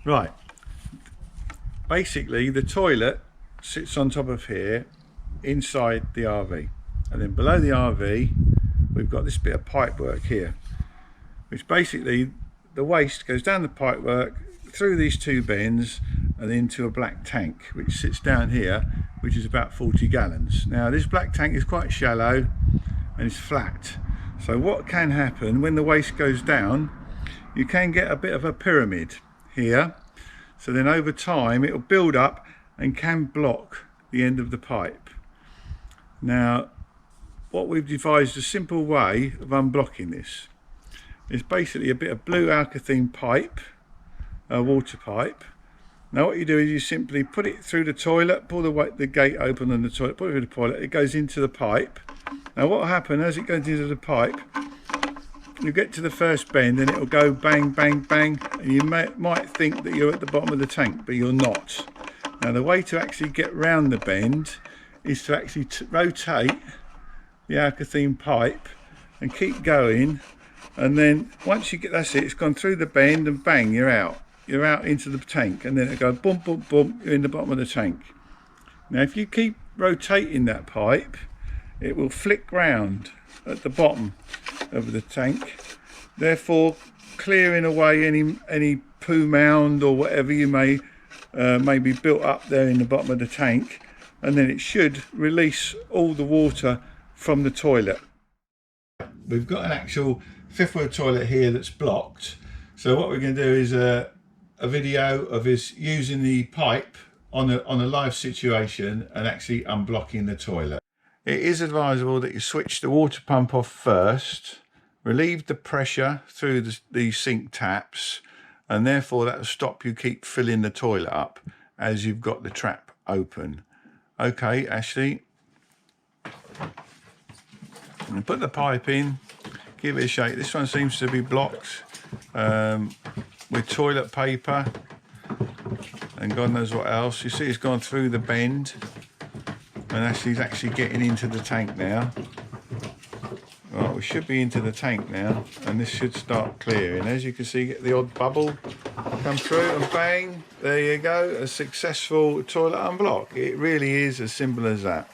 Right, basically the toilet sits on top of here inside the RV, and then below the RV we've got this bit of pipe work here, which basically the waste goes down the pipe work through these two bends and into a black tank which sits down here, which is about 40 gallons. Now this black tank is quite shallow and it's flat, so what can happen when the waste goes down, you can get a bit of a pyramid here, so then over time it will build up and can block the end of the pipe. Now what we've devised a simple way of unblocking this. It's basically a bit of blue alkathene pipe, a water pipe. Now what you do is you simply put it through the toilet, pull the gate open on the toilet, put it through the toilet, it goes into the pipe. Now what will happen as it goes into the pipe, you get to the first bend and it will go bang, bang, bang, and you might think that you're at the bottom of the tank, but you're not. Now the way to actually get round the bend is to actually rotate the alkathene pipe and keep going, and then once you get, that's it, it's gone through the bend and bang, you're out into the tank, and then it goes bump, bump, bump, you're in the bottom of the tank. Now if you keep rotating that pipe, it will flick round at the bottom of the tank, therefore clearing away any poo mound or whatever you may be built up there in the bottom of the tank, and then it should release all the water from the toilet. We've got an actual fifth wheel toilet here that's blocked, so what we're going to do is a video of us using the pipe on a live situation and actually unblocking the toilet. It is advisable that you switch the water pump off first, relieve the pressure through the sink taps, and therefore that will stop you keep filling the toilet up as you've got the trap open. Okay, Ashley, and put the pipe in, give it a shake. This one seems to be blocked with toilet paper and God knows what else. You see it's gone through the bend, and Ashley's actually getting into the tank now. Right, we should be into the tank now, and this should start clearing. As you can see, get the odd bubble come through, and bang, there you go, a successful toilet unblock. It really is as simple as that.